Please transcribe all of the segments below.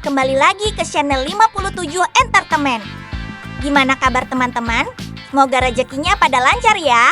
Kembali lagi ke channel 57 Entertainment. Gimana kabar teman-teman? Semoga rezekinya pada lancar ya.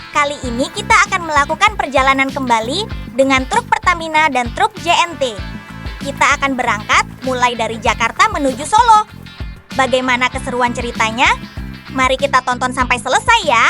Kali ini kita akan melakukan perjalanan kembali dengan truk Pertamina dan truk JNT. Kita akan berangkat mulai dari Jakarta menuju Solo. Bagaimana keseruan ceritanya? Mari kita tonton sampai selesai ya.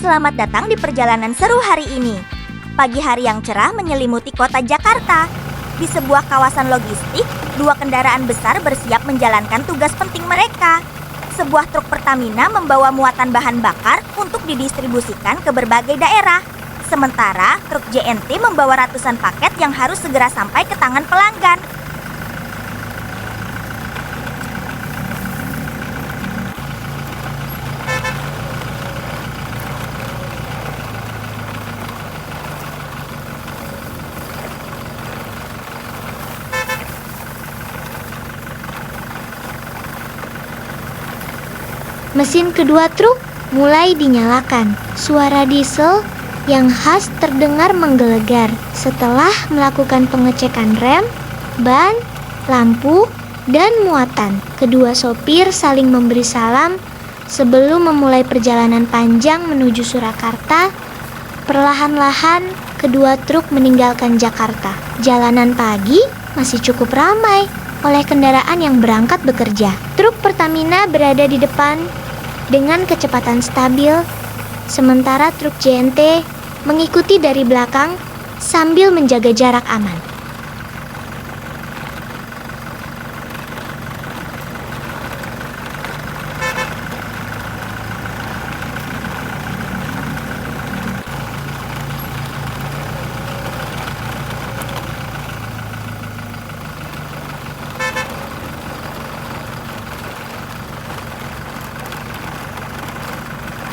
Selamat datang di perjalanan seru hari ini. Pagi hari yang cerah menyelimuti kota Jakarta. Di sebuah kawasan logistik, dua kendaraan besar bersiap menjalankan tugas penting mereka. Sebuah truk Pertamina membawa muatan bahan bakar untuk didistribusikan ke berbagai daerah. Sementara truk JNT membawa ratusan paket yang harus segera sampai ke tangan pelanggan. Mesin kedua truk mulai dinyalakan. Suara diesel yang khas terdengar menggelegar. Setelah melakukan pengecekan rem, ban, lampu, dan muatan, kedua sopir saling memberi salam sebelum memulai perjalanan panjang menuju Surakarta. Perlahan-lahan, kedua truk meninggalkan Jakarta. Jalanan pagi masih cukup ramai oleh kendaraan yang berangkat bekerja. Truk Pertamina berada di depan dengan kecepatan stabil, sementara truk JNT mengikuti dari belakang sambil menjaga jarak aman.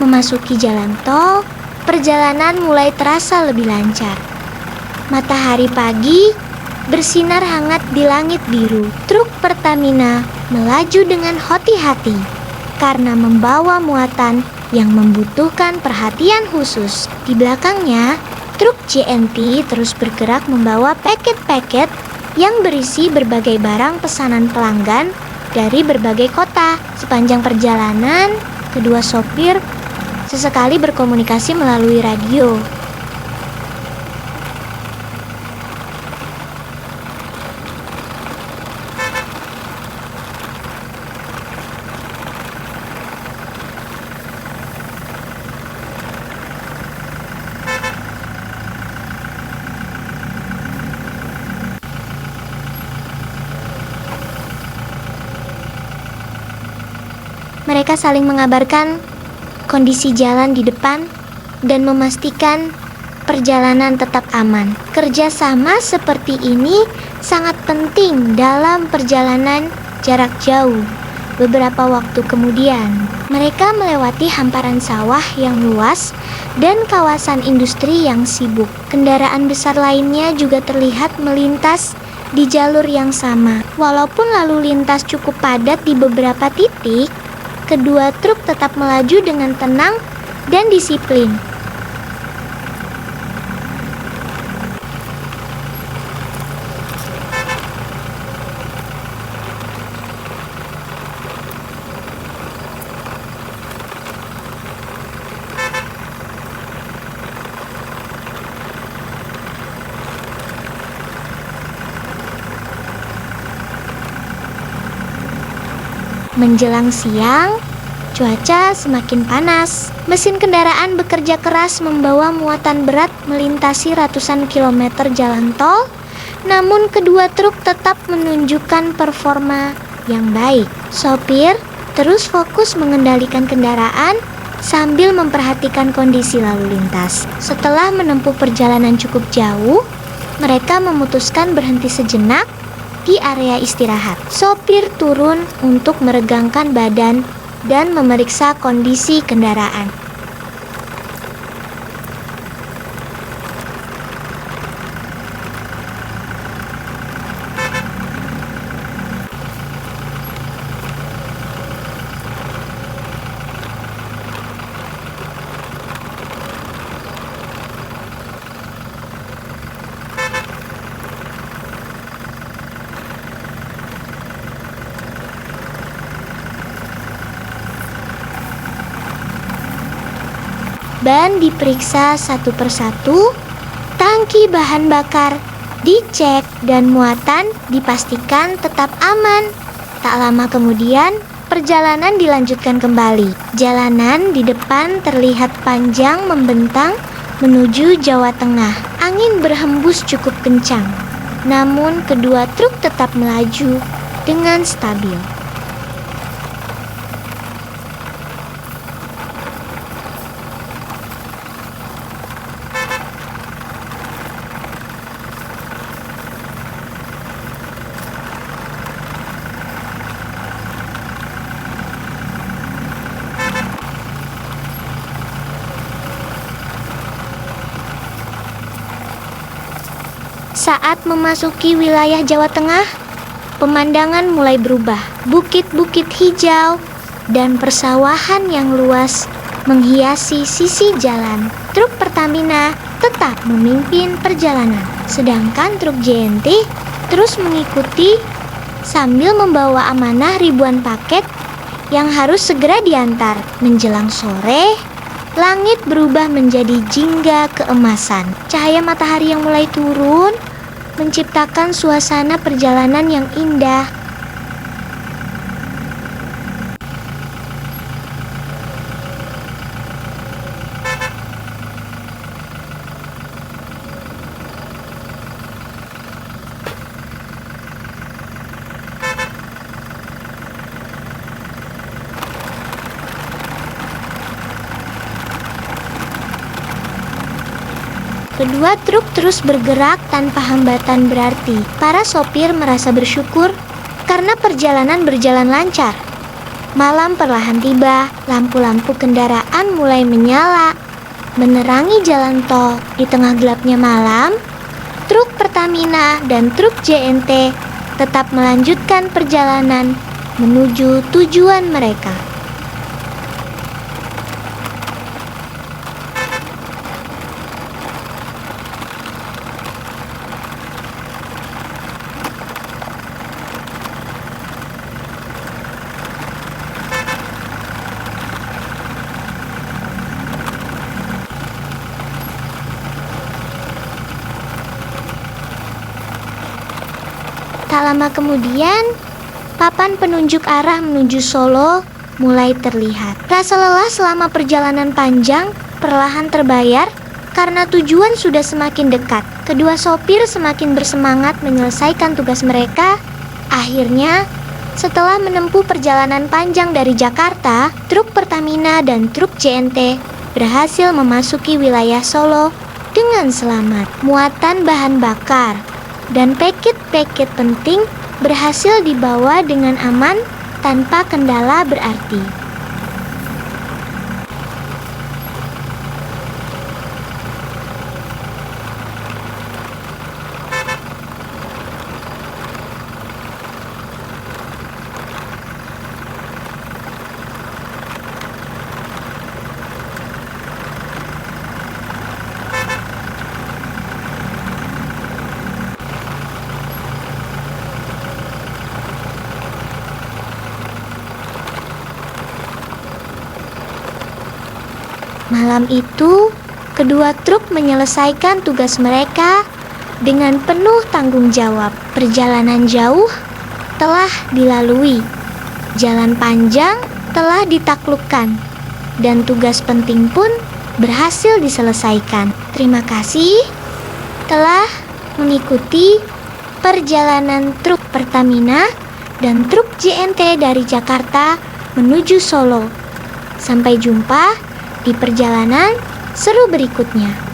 Memasuki jalan tol, perjalanan mulai terasa lebih lancar. Matahari pagi bersinar hangat di langit biru. Truk Pertamina melaju dengan hati-hati karena membawa muatan yang membutuhkan perhatian khusus. Di belakangnya, truk JNT terus bergerak membawa paket-paket yang berisi berbagai barang pesanan pelanggan dari berbagai kota. Sepanjang perjalanan, kedua sopir sesekali berkomunikasi melalui radio. Mereka saling mengabarkan kondisi jalan di depan dan memastikan perjalanan tetap aman. Kerjasama seperti ini sangat penting dalam perjalanan jarak jauh. Beberapa waktu kemudian, mereka melewati hamparan sawah yang luas dan kawasan industri yang sibuk. Kendaraan besar lainnya juga terlihat melintas di jalur yang sama. Walaupun lalu lintas cukup padat di beberapa titik, kedua truk tetap melaju dengan tenang dan disiplin. Menjelang siang, cuaca semakin panas. Mesin kendaraan bekerja keras membawa muatan berat melintasi ratusan kilometer jalan tol. Namun kedua truk tetap menunjukkan performa yang baik. Sopir terus fokus mengendalikan kendaraan sambil memperhatikan kondisi lalu lintas. Setelah menempuh perjalanan cukup jauh, mereka memutuskan berhenti sejenak di area istirahat. Sopir turun untuk meregangkan badan dan memeriksa kondisi kendaraan. Ban diperiksa satu persatu, tangki bahan bakar dicek dan muatan dipastikan tetap aman. Tak lama kemudian, perjalanan dilanjutkan kembali. Jalanan di depan terlihat panjang membentang menuju Jawa Tengah. Angin berhembus cukup kencang, namun kedua truk tetap melaju dengan stabil. Saat memasuki wilayah Jawa Tengah, pemandangan mulai berubah. Bukit-bukit hijau dan persawahan yang luas menghiasi sisi jalan. Truk Pertamina tetap memimpin perjalanan, sedangkan truk JNT terus mengikuti sambil membawa amanah ribuan paket yang harus segera diantar. Menjelang sore, langit berubah menjadi jingga keemasan. Cahaya matahari yang mulai turun menciptakan suasana perjalanan yang indah. Kedua truk terus bergerak tanpa hambatan berarti. Para sopir merasa bersyukur karena perjalanan berjalan lancar. Malam perlahan tiba, lampu-lampu kendaraan mulai menyala, menerangi jalan tol. Di tengah gelapnya malam, truk Pertamina dan truk JNT tetap melanjutkan perjalanan menuju tujuan mereka. Tak lama kemudian, papan penunjuk arah menuju Solo mulai terlihat. Rasa lelah selama perjalanan panjang perlahan terbayar karena tujuan sudah semakin dekat. Kedua sopir semakin bersemangat menyelesaikan tugas mereka. Akhirnya, setelah menempuh perjalanan panjang dari Jakarta, truk Pertamina dan truk JNT berhasil memasuki wilayah Solo dengan selamat. Muatan bahan bakar dan paket-paket penting berhasil dibawa dengan aman tanpa kendala berarti. Malam itu, kedua truk menyelesaikan tugas mereka dengan penuh tanggung jawab. Perjalanan jauh telah dilalui, jalan panjang telah ditaklukkan, dan tugas penting pun berhasil diselesaikan. Terima kasih telah mengikuti perjalanan truk Pertamina dan truk JNT dari Jakarta menuju Solo. Sampai jumpa di perjalanan seru berikutnya.